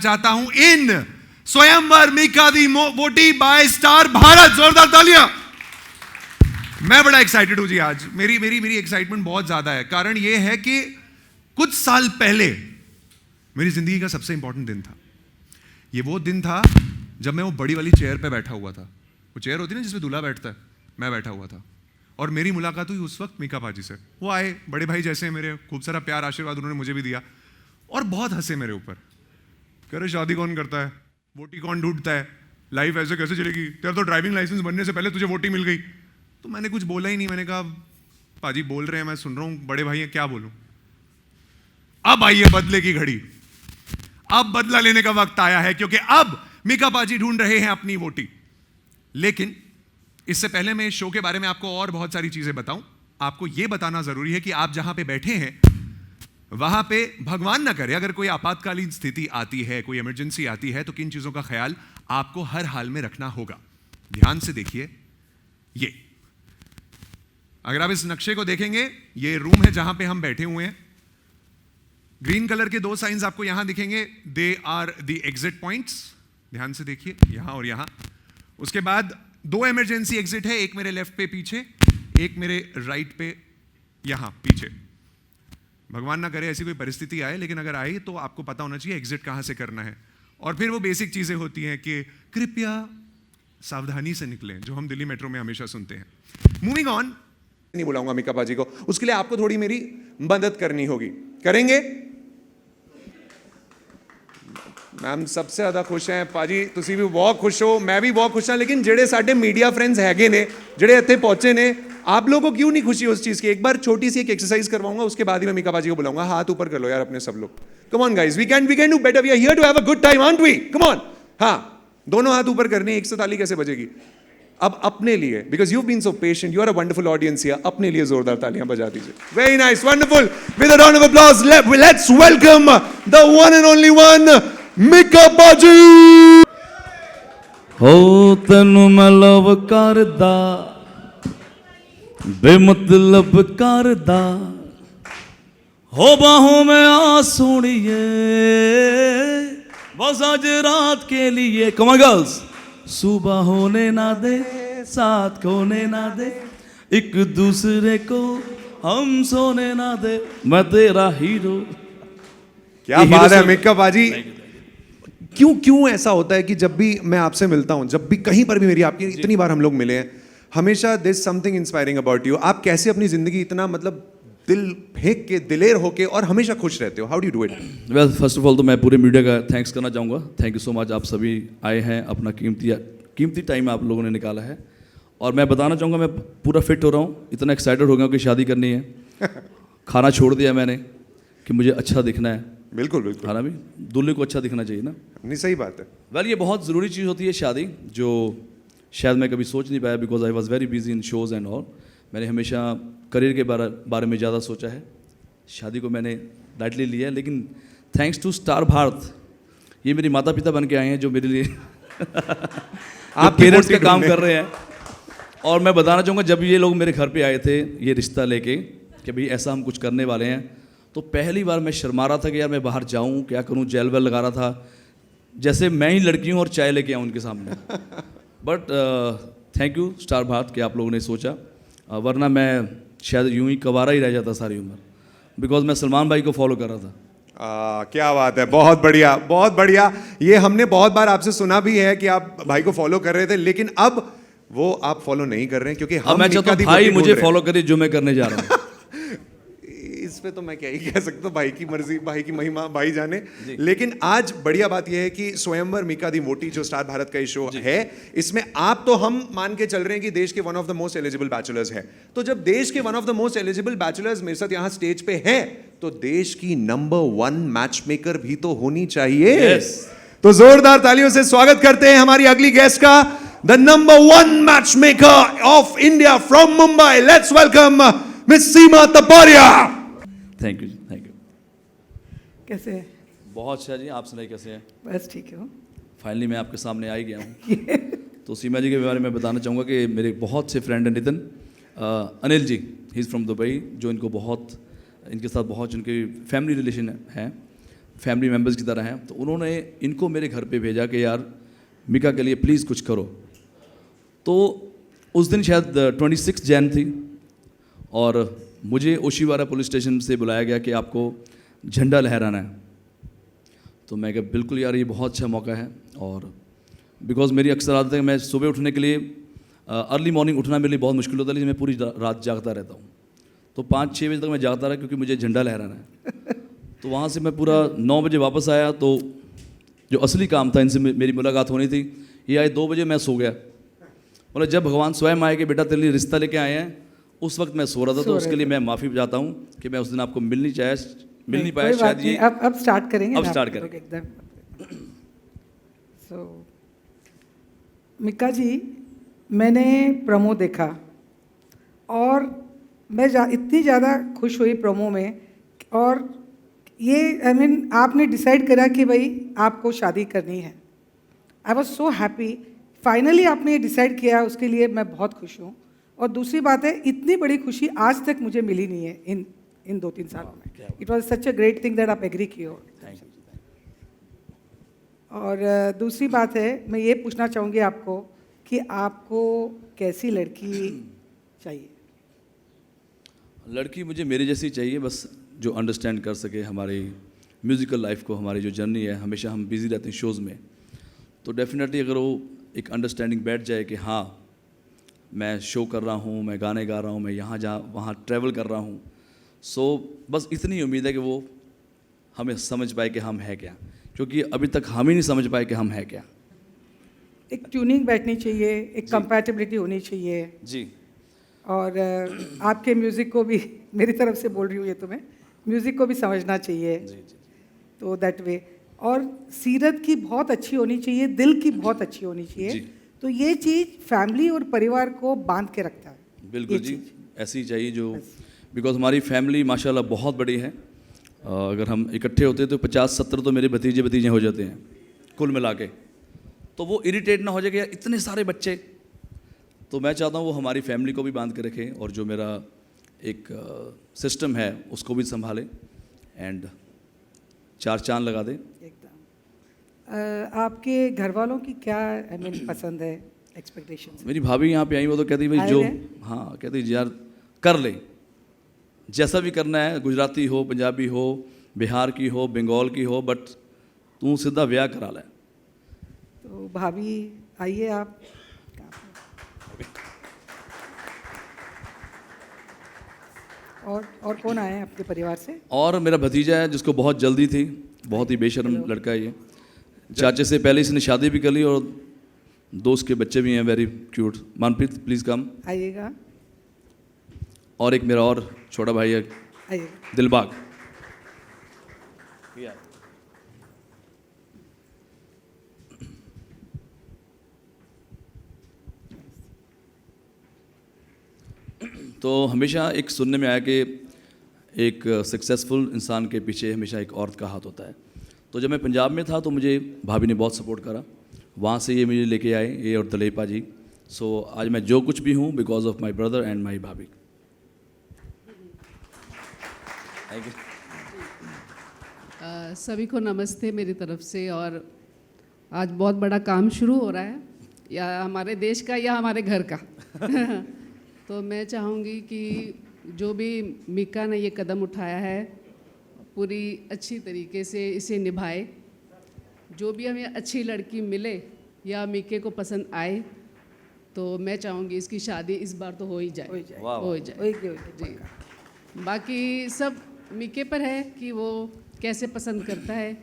चाहता हूं इन स्वयंवर मीका दी वोटी बाय स्टार भारत। जोरदार तालियां। मैं बड़ा एक्साइटेड हूं जी आज। मेरी एक्साइटमेंट बहुत ज्यादा है। कारण यह है कि कुछ साल पहले मेरी जिंदगी का सबसे इंपॉर्टेंट दिन था। ये वो दिन था जब मैं वो बड़ी वाली चेयर पे बैठा हुआ था। वो चेयर होती है ना जिसमें दूल्हा बैठता है, मैं बैठा हुआ था और मेरी मुलाकात हुई उस वक्त मीका पाजी से। वो आए, बड़े भाई जैसे मेरे, खूब सारा प्यार आशीर्वाद उन्होंने मुझे भी दिया और बहुत हंसे मेरे ऊपर। कह रहे शादी कौन करता है, वोटी कौन ढूंढता है, लाइफ ऐसे कैसे चलेगी, तेरा तो ड्राइविंग लाइसेंस बनने से पहले तुझे वोटी मिल गई। तो मैंने कुछ बोला ही नहीं। मैंने कहा पाजी बोल रहे हैं, मैं सुन रहा हूं, बड़े भाई हैं, क्या बोलूं। अब आइए बदले की घड़ी, अब बदला लेने का वक्त आया है, क्योंकि अब मीका पाजी ढूंढ रहे हैं अपनी वोटी। लेकिन इससे पहले मैं इस शो के बारे में आपको और बहुत सारी चीजें बताऊं, आपको यह बताना जरूरी है कि आप जहां पे बैठे हैं वहां पे भगवान ना करे अगर कोई आपातकालीन स्थिति आती है, कोई इमरजेंसी आती है, तो किन चीजों का ख्याल आपको हर हाल में रखना होगा। ध्यान से देखिए। ये अगर आप इस नक्शे को देखेंगे, ये रूम है जहां पे हम बैठे हुए हैं। ग्रीन कलर के दो साइंस आपको यहां दिखेंगे, they are the exit points. ध्यान से देखिए, यहां और यहां। उसके बाद दो इमरजेंसी एग्जिट है, एक मेरे लेफ्ट पे पीछे, एक मेरे राइट पे यहां पीछे। भगवान ना करे ऐसी कोई परिस्थिति आए, लेकिन अगर आई तो आपको पता होना चाहिए एग्जिट कहां से करना है। और फिर वो बेसिक चीजें होती हैं कि कृपया सावधानी से निकलें, जो हम दिल्ली मेट्रो में हमेशा सुनते हैं। मूविंग ऑन, नहीं बुलाऊंगा मीका पाजी को, उसके लिए आपको थोड़ी मेरी मदद करनी होगी। करेंगे? मैम सबसे ज्यादा खुश हैं पाजी, तुसी भी बहुत खुश हो, मैं भी बहुत खुश हाँ। लेकिन जेड़े साडे मीडिया फ्रेंड्स हैगे ने, जेड़े इत्थे पहुंचे ने, आप लोगों को क्यों नहीं खुशी उस चीज की? एक बार छोटी सी एक एक्सरसाइज करवाऊंगा, उसके बाद ही मैं मीका पाजी को बुलाऊंगा। हाथ ऊपर कर लो यार अपने सब लोग। Come on guys, we can do better, we are here to have a good time, aren't we? Come on. हाँ, दोनों हाथ ऊपर करने, एक से ताली कैसे बजेगी? अब अपने लिए, because you been so patient, you are a wonderful audience here, अपने लिए जोरदार तालियां बजा दीजिए। Very nice, wonderful. With a round of applause let's welcome the one and only one Mika paaji. हो तैनू मैं लव करदा, बेमतलब करदा, हो बाहों में आ सोनिए, बस आज रात के लिए। कम ऑन गर्ल्स, सुबह होने ना दे, साथ होने ना दे, एक दूसरे को हम सोने ना दे, मैं तेरा हीरो। क्या बात है मीका पाजी। क्यों ऐसा होता है कि जब भी मैं आपसे मिलता हूं, जब भी कहीं पर भी मेरी आपकी, इतनी बार हम लोग मिले हैं, हमेशा this something inspiring about you. आप कैसे अपनी जिंदगी इतना मतलब दिल फेंक के, दिलेर होके और हमेशा खुश रहते हो? How do you do it? Well, first of all तो मैं पूरे मीडिया का थैंक्स करना चाहूँगा। थैंक यू सो मच, आप सभी आए हैं, अपना कीमती टाइम आप लोगों ने निकाला है। और मैं बताना चाहूँगा, मैं पूरा फिट हो रहा हूँ, इतना एक्साइटेड हो गया हूँ कि शादी करनी है। खाना छोड़ दिया मैंने कि मुझे अच्छा दिखना है। बिल्कुल बिल्कुल, खाना भी दूल्हे को अच्छा दिखना चाहिए ना। नहीं, सही बात है। वेल, ये बहुत ज़रूरी चीज़ होती है शादी, जो शायद मैं कभी सोच नहीं पाया, because I was very busy in shows and all. मैंने हमेशा करियर के बारे में ज़्यादा सोचा है, शादी को मैंने लाइटली लिया है। लेकिन थैंक्स टू स्टार भारत, ये मेरे माता पिता बन के आए हैं जो मेरे लिए आप पेरेंट्स का काम कर रहे हैं। और मैं बताना चाहूँगा, जब ये लोग मेरे घर पे आए थे ये रिश्ता लेके कि भाई ऐसा हम कुछ करने वाले हैं, तो पहली बार मैं शर्मा रहा था कि यार मैं बाहर जाऊँ, क्या करूँ, जेल वेल लगा रहा था, जैसे मैं ही लड़की हूँ और चाय लेके आऊँ उनके सामने। But thank you star Bharat कि आप लोगों ने सोचा, वरना मैं शायद यूं ही कवारा ही रह जाता सारी उम्र, बिकॉज मैं सलमान भाई को फॉलो कर रहा था। क्या बात है, बहुत बढ़िया बहुत बढ़िया। ये हमने बहुत बार आपसे सुना भी है कि आप भाई को फॉलो कर रहे थे, लेकिन अब वो आप फॉलो नहीं कर रहे हैं, क्योंकि अब मैं चाहता हूं भाई मुझे फॉलो करे जो मैं करने जा रहा हूँ। इस पे तो मैं क्या ही कह सकता हूँ, भाई की मर्जी, भाई की महिमा भाई जाने। लेकिन आज बढ़िया बात यह है कि स्वयंवर मीका दी वोटी जो स्टार भारत का शो है, इसमें आप तो हम मान के चल रहे हैं कि देश के one of the most eligible bachelors हैं। तो जब देश के one of the most eligible bachelors मेरे साथ यहाँ स्टेज पे हैं, तो देश की नंबर 1 मैच मेकर भी तो होनी चाहिए। तो जोरदार तालियों से स्वागत करते हैं हमारी अगली गेस्ट का, the number 1 match maker of India from Mumbai. Let's welcome miss Seema Taparia. Thank you, thank you. कैसे है? बहुत अच्छा जी, आप सुनाइए कैसे हैं? बस ठीक है। फाइनली मैं आपके सामने आ ही गया हूँ। तो सीमा जी के बारे में बताना चाहूँगा कि मेरे बहुत से फ्रेंड हैं, Nitin, Anil ji, he is from Dubai, जो इनके साथ बहुत उनकी फैमिली रिलेशन है। फैमिली मेम्बर्स की तरह हैं। तो उन्होंने इनको मेरे घर पे भेजा कि यार मिका के लिए प्लीज़ कुछ करो। तो उस दिन शायद 26 जैन थी और मुझे ओशिवारा पुलिस स्टेशन से बुलाया गया कि आपको झंडा लहराना है। तो मैं कहा बिल्कुल यार ये बहुत अच्छा मौका है। और बिकॉज मेरी अक्सर आदत है मैं सुबह उठने के लिए अर्ली मॉर्निंग उठना मेरे लिए बहुत मुश्किल होता है, लेकिन मैं पूरी रात जागता रहता हूँ। तो 5-6 बजे तक मैं जागता रहा क्योंकि मुझे झंडा लहराना है। तो वहाँ से मैं पूरा 9 बजे वापस आया। तो जो असली काम था, इनसे मेरी मुलाकात होनी थी, ये आए 2 बजे, मैं सो गया। मतलब जब भगवान स्वयं आए कि बेटा तेरे लिए रिश्ता लेके आए हैं, उस वक्त मैं सो रहा था। तो उसके लिए मैं माफ़ी चाहता हूँ कि मैं उस दिन आपको मिल नहीं पाया शायद। ये अब स्टार्ट करेंगे, अब स्टार्ट करेंगे एकदम। सो मिका जी, मैंने प्रोमो देखा और मैं इतनी ज़्यादा खुश हुई प्रोमो में। और ये आपने डिसाइड करा कि भाई आपको शादी करनी है। I was so happy, finally आपने ये डिसाइड किया, उसके लिए मैं बहुत खुश हूँ। और दूसरी बात है, इतनी बड़ी खुशी आज तक मुझे मिली नहीं है इन 2-3 सालों में। It was such a great thing that आप एग्री किए हो। और दूसरी बात है, मैं ये पूछना चाहूँगी आपको कि आपको कैसी लड़की चाहिए? लड़की मुझे मेरे जैसी चाहिए, बस जो अंडरस्टैंड कर सके हमारी म्यूज़िकल लाइफ को, हमारी जो जर्नी है। हमेशा हम बिज़ी रहते हैं शोज़ में, तो डेफिनेटली अगर वो एक अंडरस्टैंडिंग बैठ जाए कि हाँ मैं शो कर रहा हूँ, मैं गाने गा रहा हूँ, मैं यहाँ जहाँ वहाँ ट्रैवल कर रहा हूँ, सो बस इतनी उम्मीद है कि वो हमें समझ पाए कि हम हैं क्या, क्योंकि अभी तक हम ही नहीं समझ पाए कि हम हैं क्या। एक ट्यूनिंग बैठनी चाहिए, एक कंपैटिबिलिटी होनी चाहिए जी। और आपके म्यूज़िक को भी, मेरी तरफ से बोल रही हूँ ये तुम्हें, म्यूज़िक को भी समझना चाहिए। जी जी। तो दैट वे। और सीरत की बहुत अच्छी होनी चाहिए, दिल की बहुत अच्छी होनी चाहिए। जी। तो ये चीज़ फैमिली और परिवार को बांध के रखता है। बिल्कुल जी, ऐसी ही चाहिए जो, बिकॉज हमारी फैमिली माशाल्लाह बहुत बड़ी है। अगर हम इकट्ठे होते तो 50-70 तो मेरे भतीजे हो जाते हैं कुल मिला के। तो वो इरिटेट ना हो जाए कि यार इतने सारे बच्चे। तो मैं चाहता हूँ वो हमारी फैमिली को भी बांध के रखें और जो मेरा एक सिस्टम है उसको भी संभाले एंड 4 चांद लगा दे। एकदम। आपके घर वालों की क्या पसंद है, एक्सपेक्टेशंस? मेरी भाभी यहाँ पे आई, वो तो कहती भाई जो, हाँ कहती यार कर ले, जैसा भी करना है, गुजराती हो, पंजाबी हो, बिहार की हो, बंगाल की हो, बट तू सीधा ब्याह करा ले। तो भाभी आइए आप। और कौन आए हैं आपके परिवार से? और मेरा भतीजा है जिसको बहुत जल्दी थी, बहुत ही बेशर्म लड़का है ये। चाचे से पहले इसने शादी भी कर ली और दोस्त के बच्चे भी हैं, वेरी क्यूट। मनप्रीत प्लीज़ कम आइएगा। और एक मेरा और छोटा भाई है, आइएगा। दिलबाग। तो हमेशा एक सुनने में आया कि एक सक्सेसफुल इंसान के पीछे हमेशा एक औरत का हाथ होता है। तो जब मैं पंजाब में था तो मुझे भाभी ने बहुत सपोर्ट करा, वहाँ से ये मुझे लेके आए, ये और दलेपा जी। सो आज मैं जो कुछ भी हूँ because of my brother and my bhabhi. Thank you. सभी को नमस्ते मेरी तरफ से। और आज बहुत बड़ा काम शुरू हो रहा है, या हमारे देश का या हमारे घर का। तो मैं चाहूँगी कि जो भी मिका ने ये कदम उठाया है पूरी अच्छी तरीके से इसे निभाए। जो भी हमें अच्छी लड़की मिले या मिके को पसंद आए तो मैं चाहूँगी इसकी शादी इस बार तो हो ही जाए। हो जाए जी। बाकी सब मिके पर है कि वो कैसे पसंद करता है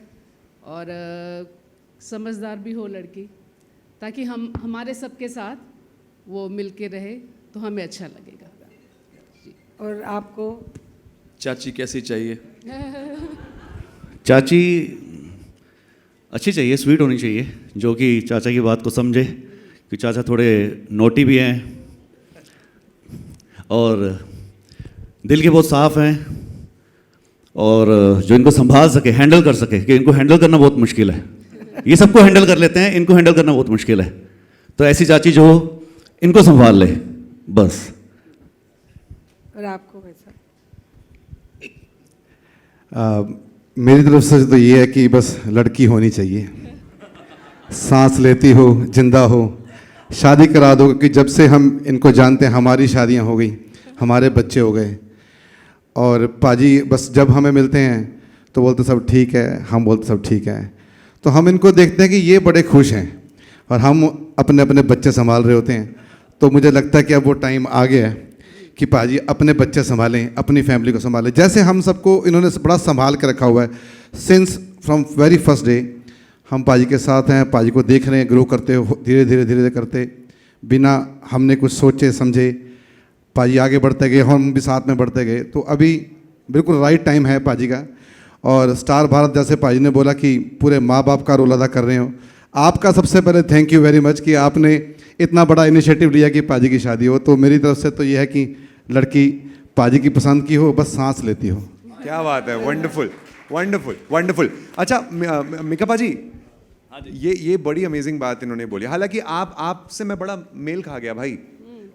और समझदार भी हो लड़की, ताकि हम हमारे सबके साथ वो मिल के रहे तो हमें अच्छा लगेगा। और आपको चाची कैसी चाहिए? चाची अच्छी चाहिए, स्वीट होनी चाहिए, जो कि चाचा की बात को समझे, कि चाचा थोड़े नोटी भी हैं और दिल के बहुत साफ़ हैं और जो इनको संभाल सके, हैंडल कर सके, कि इनको हैंडल करना बहुत मुश्किल है। ये सबको हैंडल कर लेते हैं, इनको हैंडल करना बहुत मुश्किल है। तो ऐसी चाची जो इनको संभाल ले, बस। और आपको वैसा? मेरी तरफ से तो ये है कि बस लड़की होनी चाहिए, सांस लेती हो, जिंदा हो, शादी करा दो, क्योंकि जब से हम इनको जानते हैं हमारी शादियां हो गई, हमारे बच्चे हो गए। और पाजी बस जब हमें मिलते हैं तो बोलते सब ठीक है, हम बोलते सब ठीक है। तो हम इनको देखते हैं कि ये बड़े खुश हैं और हम अपने अपने बच्चे संभाल रहे होते हैं। तो मुझे लगता है कि अब वो टाइम आ गया है कि पाजी अपने बच्चे संभालें, अपनी फैमिली को संभालें, जैसे हम सबको इन्होंने बड़ा संभाल के रखा हुआ है। Since from very first day हम पाजी के साथ हैं, पाजी को देख रहे हैं ग्रो करते हो, धीरे धीरे करते, बिना हमने कुछ सोचे समझे पाजी आगे बढ़ते गए, हम भी साथ में बढ़ते गए। तो अभी बिल्कुल राइट टाइम है पाजी का। और स्टार भारत जैसे पाजी ने बोला कि पूरे माँ बाप का रोल अदा कर रहे हो, आपका सबसे पहले थैंक यू वेरी मच कि आपने इतना बड़ा इनिशिएटिव लिया कि पाजी की शादी हो। तो मेरी तरफ से तो ये है कि लड़की पाजी की पसंद की हो, बस सांस लेती हो। क्या बात है, वंडरफुल वंडरफुल वंडरफुल। अच्छा मिका पाजी, ये बड़ी अमेजिंग बात इन्होंने बोली। हालांकि आपसे मैं बड़ा मेल खा गया भाई,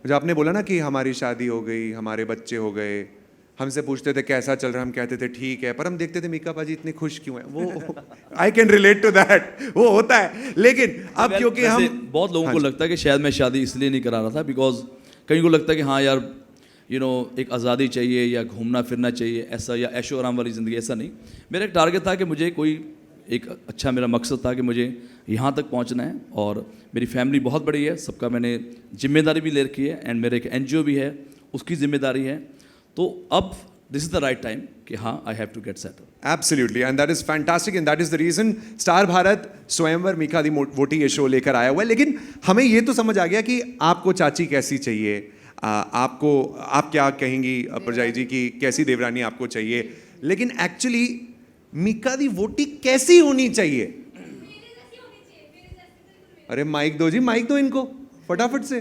जब आपने बोला ना कि हमारी शादी हो गई, हमारे बच्चे हो गए, हमसे पूछते थे कैसा चल रहा है, हम कहते थे ठीक है, पर हम देखते थे मिका पाजी इतने खुश क्यों हैं। वो I can relate to that, वो होता है। लेकिन अब क्योंकि हम बहुत लोगों को लगता है कि शायद मैं शादी इसलिए नहीं करा रहा था बिकॉज कहीं को लगता है कि हाँ यार एक आज़ादी चाहिए या घूमना फिरना चाहिए ऐसा, या ऐशो आराम वाली ज़िंदगी, ऐसा नहीं। मेरा एक टारगेट था कि मुझे एक अच्छा मेरा मकसद था कि मुझे यहाँ तक पहुँचना है। और मेरी फैमिली बहुत बड़ी है, सबका मैंने जिम्मेदारी भी ले रखी है, एंड मेरा एक NGO भी है, उसकी जिम्मेदारी है। तो अब this is the right time कि हाँ I have to get settle. Absolutely, and that is fantastic, and that is the reason Star Bharat Swayamvar Mika दी वोटी ये शो लेकर आया हुआ है। लेकिन हमें ये तो समझ आ गया कि आपको चाची कैसी चाहिए, आप क्या कहेंगी परजाई जी की कैसी देवरानी आपको चाहिए, लेकिन एक्चुअली मिका दी वोटी कैसी होनी चाहिए? अरे माइक दो जी, माइक दो इनको फटाफट से।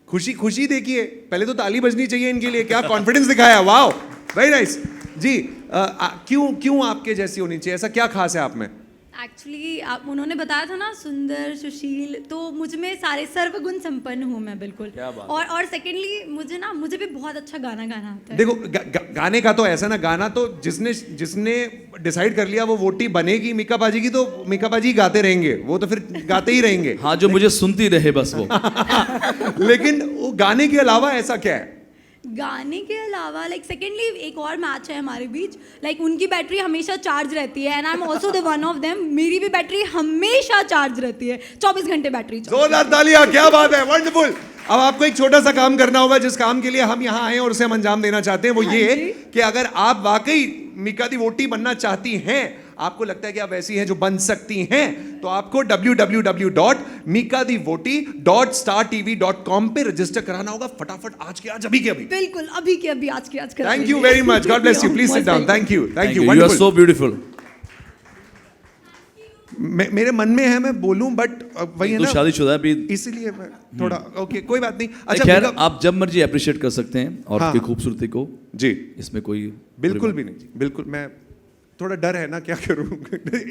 खुशी खुशी देखिए, पहले तो ताली बजनी चाहिए इनके लिए, क्या कॉन्फिडेंस दिखाया, वाओ वेरी नाइस जी। क्यों आपके जैसी होनी चाहिए, ऐसा क्या खास है आप में? एक्चुअली उन्होंने बताया था ना सुंदर सुशील, तो मुझ में सारे सर्वगुण संपन्न हूँ मैं बिल्कुल। और सेकेंडली मुझे भी बहुत अच्छा गाना गाना आता है। देखो गाने का तो ऐसा ना, गाना तो जिसने डिसाइड कर लिया वो वोटी बनेगी मिका बाजी की, तो मिका बाजी गाते रहेंगे, वो तो फिर गाते ही रहेंगे। हाँ, जो मुझे सुनती रहे बस वो। लेकिन वो गाने के अलावा ऐसा क्या है? गाने के अलावा सेकेंडली एक और मैच है हमारे बीच, उनकी बैटरी हमेशा चार्ज रहती है, and I am also the one of them. मेरी भी बैटरी हमेशा चार्ज रहती है, 24 घंटे बैटरी। जोरदार तालियां, क्या बात है, वंडरफुल। अब आपको एक छोटा सा काम करना होगा, जिस काम के लिए हम यहाँ आए और उसे हम अंजाम देना चाहते हैं, वो ये कि अगर आप वाकई मिका दी वोटी बनना चाहती हैं, आपको लगता है कि आप ऐसी हैं जो बन सकती हैं, तो आपको www.mikadivoti.startv.com पे रजिस्टर कराना होगा फटाफट, आज के आज, अभी के अभी। बिल्कुल, अभी के अभी, आज के आज। Thank you very much, God bless you, please sit down. Thank you you are so beautiful. मेरे मन में है मैं बोलूं, बट वही है ना, शादीशुदा है अभी, इसीलिए मैं थोड़ा ओके, कोई बात नहीं। अच्छा खैर, आप जब मर्जी अप्रिशिएट कर सकते हैं और हाँ, उसकी खूबसूरती को जी, इसमें कोई बिल्कुल भी नहीं जी, बिल्कुल। मैं थोड़ा डर है ना, क्या करूं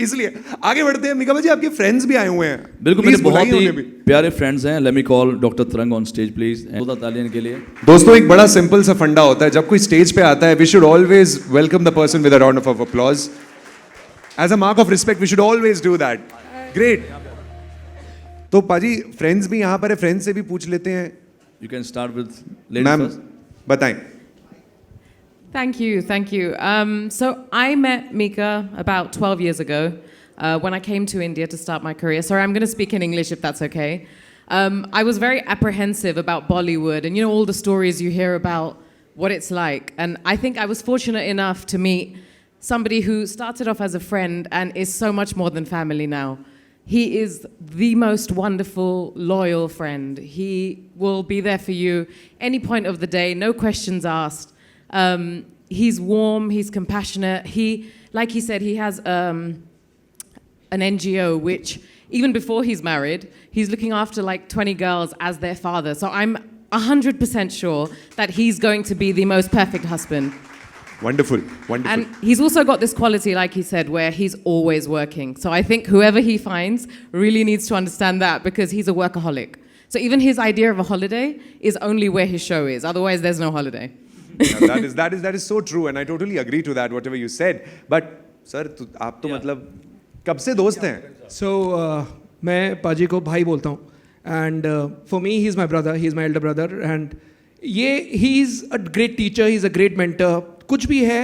इसलिए आगे बढ़ते हैं। मिका भाई, आपके फ्रेंड्स भी आए हुए हैं, बिल्कुल, मेरे बहुत ही प्यारे फ्रेंड्स हैं। लेट मी कॉल डॉक्टर तरंग ऑन स्टेज प्लीज, तालियां के लिए। दोस्तों, एक बड़ा सिंपल सा फंडा होता है, जब कोई स्टेज पे आता है, we should always welcome the person with a round of applause, as a mark of respect, we should always do that. Great. तो पाजी फ्रेंड्स भी यहाँ पर है, फ्रेंड्स से भी पूछ लेते हैं। You can start with ladies ma'am first. बताएं। Thank you, thank you. So I met Mika about 12 years ago when I came to India to start my career. Sorry, I'm going to speak in English if that's okay. I was very apprehensive about Bollywood and all the stories you hear about what it's like. And I think I was fortunate enough to meet somebody who started off as a friend and is so much more than family now. He is the most wonderful, loyal friend. He will be there for you any point of the day, no questions asked. He's warm, he's compassionate. Like he said, he has an NGO which, even before he's married, he's looking after 20 girls as their father. So I'm 100% sure that he's going to be the most perfect husband. Wonderful, wonderful. And he's also got this quality, like he said, where he's always working. So I think whoever he finds really needs to understand that, because he's a workaholic. So even his idea of a holiday is only where his show is. Otherwise, there's no holiday. That is so true, and I totally agree to that, whatever you said. But sir आप तो मतलब कब से दोस्त हैं? सो मैं पाजी को भाई बोलता हूँ and for me he is my brother, he is my elder brother and ये he is a great teacher, he is a great mentor. कुछ भी है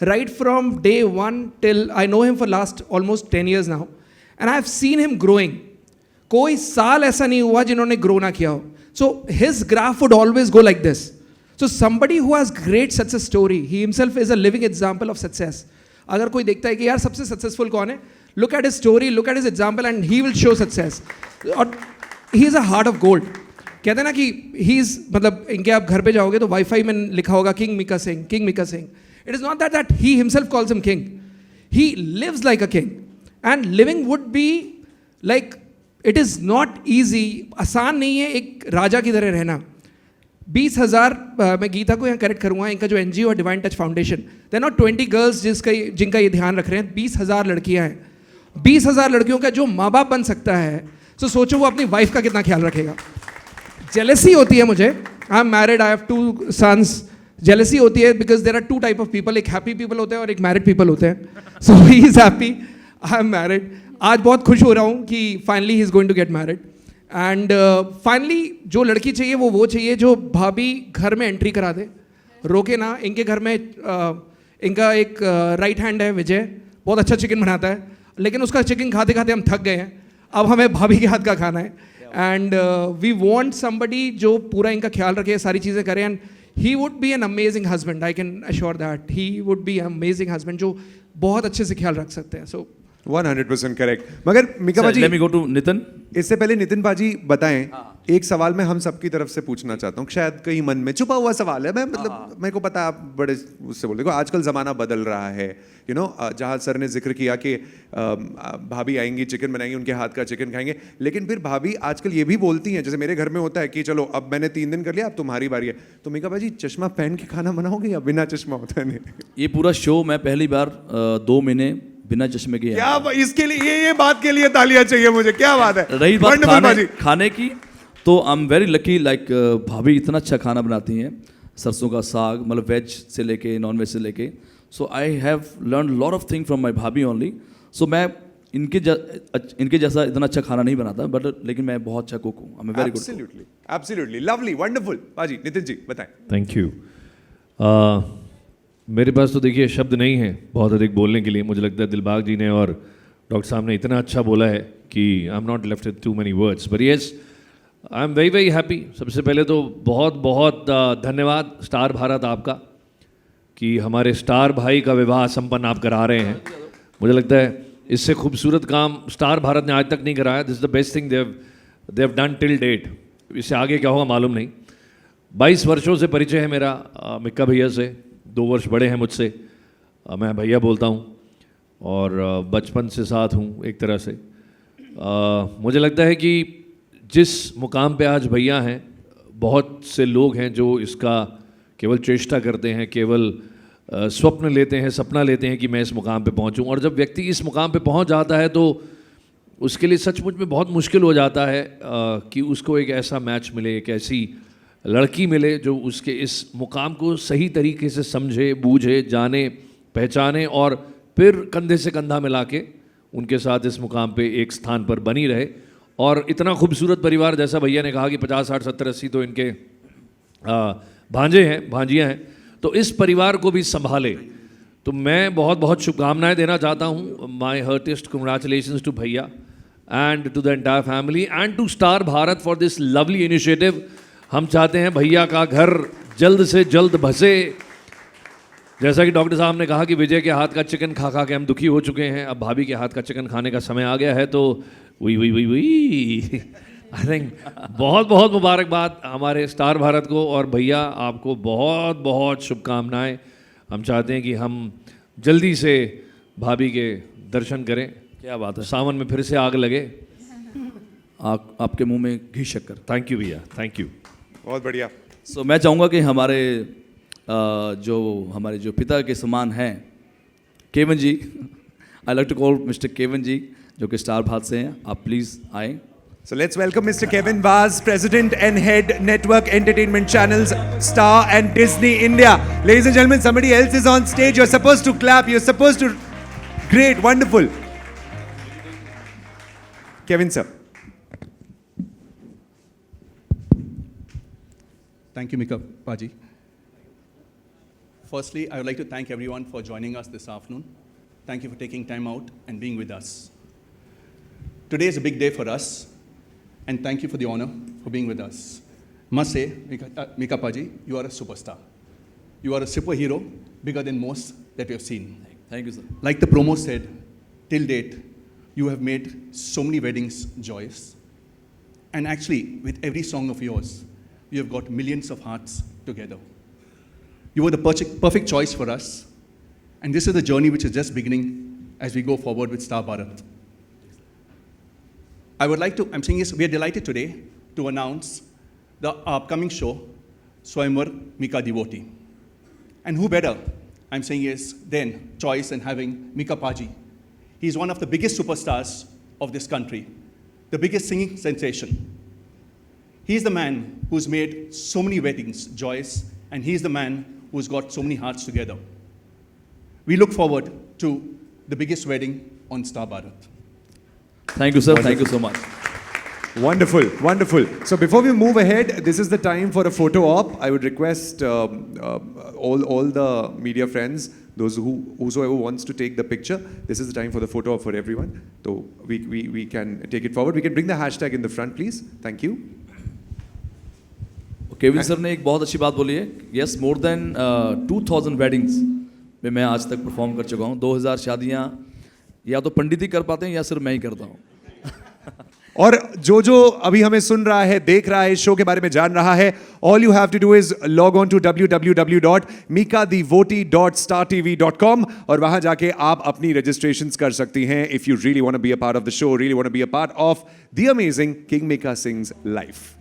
right from day one till I know him for last almost 10 years now and I have seen him growing. कोई साल ऐसा नहीं हुआ जिन्होंने ग्रो ना किया हो. So his graph would always go like this. So somebody who has great success story, he himself is a living example of success. अगर कोई देखता है कि यार सबसे सक्सेसफुल कौन है, look at his story, look at his example and he will show success. और he is a heart of gold. कहते हैं ना कि he is मतलब इनके आप घर पे जाओगे तो वाईफाई में लिखा होगा King Mika Singh, King Mika Singh. It is not that he himself calls him king. He lives like a king. And living would be like, it is not easy. आसान नहीं है एक राजा की तरह रहना. 20,000 मैं गीता को यहाँ करेक्ट करूँगा. इनका जो NGO है divine touch foundation, they not 20 girls जिनका ये ध्यान रख रहे हैं. 20,000 लड़कियाँ हैं. 20,000 लड़कियों का जो माँ बाप बन सकता है, तो सोचो वो अपनी वाइफ का कितना ख्याल रखेगा. जेलसी होती है मुझे. I am married, I have 2 sons. Jealousy होती है because there are 2 type of people. एक हैप्पी पीपल होते हैं और एक मैरिड पीपल होते हैं. So he is happy, I am married. आज बहुत खुश हो रहा हूँ कि finally he is going to get married. And finally जो लड़की चाहिए वो चाहिए जो भाभी घर में एंट्री करा दे, रोके ना. इनके घर में इनका एक राइट हैंड है विजय, बहुत अच्छा चिकन बनाता है, लेकिन उसका चिकन खाते खाते हम थक गए हैं. अब हमें भाभी के हाथ का खाना है. एंड वी वांट समबडी जो पूरा इनका ख्याल रखे, सारी चीज़ें करे. And he would be an amazing husband, I can assure that he would be an amazing husband जो बहुत अच्छे से ख्याल रख सकते हैं. So 100% correct. मगर Mika paaji, let me go to Nitin. इससे पहले नितिन बाजी बताएं, एक सवाल मैं हम सबकी तरफ से पूछना चाहता हूँ. शायद कहीं मन में छुपा हुआ सवाल है. मैं मतलब मेरे को पता है आप बड़े उससे बोल. देखो आजकल ज़माना बदल रहा है. यू नो जहाँ सर ने जिक्र किया कि भाभी आएंगी, चिकन बनाएंगी, उनके हाथ का चिकन खाएंगे. लेकिन फिर भाभी आजकल ये भी बोलती हैं, जैसे मेरे घर में होता है कि चलो अब मैंने 3 दिन कर लिया, अब तुम्हारी बारी है. तो मिका बाजी चश्मा पहन के खाना बनाओगे या बिना चश्मा होता है? ये पूरा शो मैं पहली बार 2 महीने बिना चश्मे के. क्या इसके लिए ये बात के लिए तालियां चाहिए मुझे. क्या बात है. रही बात खाने की, तो I am very lucky. Like भाभी इतना अच्छा खाना बनाती हैं, सरसों का साग, मतलब वेज से लेके नॉन वेज से लेके. So I have learn lot of thing from my bhabhi only. सो मैं इनके जैसा इतना अच्छा खाना नहीं बनाता, बट लेकिन मैं बहुत अच्छा कुक हूँ. I am very good. Absolutely lovely, wonderful. बाजी नितिन जी बताएं. Thank you. मेरे पास तो देखिए शब्द नहीं है बहुत अधिक बोलने के लिए. मुझे लगता है दिलबाग जी ने और डॉक्टर साहब ने इतना अच्छा बोला है कि I am not left with two many words. But yes, I am very very happy. सबसे पहले तो बहुत बहुत धन्यवाद स्टार भारत आपका कि हमारे स्टार भाई का विवाह संपन्न आप करा रहे हैं. मुझे लगता है इससे खूबसूरत काम स्टार भारत ने आज तक नहीं कराया. This is the best thing they have done till date. इससे आगे क्या होगा मालूम नहीं. 22 वर्षों से परिचय है मेरा मिक्का भैया से. 2 वर्ष बड़े हैं मुझसे. मैं भैया बोलता हूँ और बचपन से साथ हूँ एक तरह से. मुझे लगता है कि जिस मुकाम पे आज भैया हैं, बहुत से लोग हैं जो इसका केवल चेष्टा करते हैं, केवल स्वप्न लेते हैं, सपना लेते हैं कि मैं इस मुकाम पे पहुँचूँ. और जब व्यक्ति इस मुकाम पे पहुँच जाता है तो उसके लिए सचमुच में बहुत मुश्किल हो जाता है कि उसको एक ऐसा मैच मिले, एक ऐसी लड़की मिले जो उसके इस मुकाम को सही तरीके से समझे, बूझे, जाने, पहचाने और फिर कंधे से कंधा मिला के उनके साथ इस मुकाम पे एक स्थान पर बनी रहे. और इतना खूबसूरत परिवार, जैसा भैया ने कहा कि 50, 60, 70, 80 तो इनके भांजे हैं, भांजियाँ हैं, तो इस परिवार को भी संभाले. तो मैं बहुत बहुत शुभकामनाएं देना चाहता हूँ. माई हार्टेस्ट कंग्रेचुलेशंस टू भैया and to the entire family and to Star Bharat for this lovely initiative. हम चाहते हैं भैया का घर जल्द से जल्द बसे. जैसा कि डॉक्टर साहब ने कहा कि विजय के हाथ का चिकन खा खा के हम दुखी हो चुके हैं, अब भाभी के हाथ का चिकन खाने का समय आ गया है. तो वही आई थिंक बहुत बहुत मुबारकबाद हमारे स्टार भारत को. और भैया आपको बहुत बहुत शुभकामनाएं. हम चाहते हैं कि हम जल्दी से भाभी के दर्शन करें. क्या बात है. सावन में फिर से आग लगे. आपके मुंह में घी शक्कर. थैंक यू भैया, थैंक यू. बहुत बढ़िया. सो मैं चाहूँगा कि हमारे जो पिता के समान हैं Kevan ji, I like to call mister Kevan ji, जो कि स्टार भारत से हैं. आप प्लीज़ आए. So let's welcome Mr. Kevin Vaz, President and Head Network Entertainment Channels, Star and Disney India. Ladies and gentlemen, somebody else is on stage. You're supposed to clap. You're supposed to Great, wonderful. Kevin sir. Thank you, Mika Paji. Firstly, I would like to thank everyone for joining us this afternoon. Thank you for taking time out and being with us. Today is a big day for us, and thank you for the honor for being with us. Must say, Mika Paji, you are a superstar. You are a superhero, bigger than most that we have seen. Thank you, sir. Like the promo said, till date, you have made so many weddings joyous. And actually, with every song of yours, you have got millions of hearts together. You were the perfect choice for us. And this is the journey which is just beginning as we go forward with Star Bharat. I'm saying is, we are delighted today to announce the upcoming show, Swayamvar Mika Devotee. And who better, I'm saying is, then choice in having Mika Paji. He's one of the biggest superstars of this country, the biggest singing sensation. He's the man who's made so many weddings joyous, and he's the man who's got so many hearts together. We look forward to the biggest wedding on Star Bharat. Thank you, sir. Thank you so much. Wonderful, wonderful. So before we move ahead, this is the time for a photo op. I would request all the media friends, whosoever wants to take the picture, this is the time for the photo op for everyone. So we can take it forward. We can bring the hashtag in the front, please. Thank you. Kevin sir ने एक बहुत अच्छी बात बोली है. Yes, more than 2000 weddings में मैं आज तक परफॉर्म कर चुका हूँ. 2000 शादियाँ या तो पंडित ही कर पाते हैं या सिर्फ मैं ही करता हूँ. और जो अभी हमें सुन रहा है, देख रहा है, इस शो के बारे में जान रहा है, all you have to do is log on to www.mikadevotee.startv.com और वहां जाके आप अपनी registrations कर सकती हैं if you really want to be a part of the show, really want to be a part of the amazing King Mika Sings live.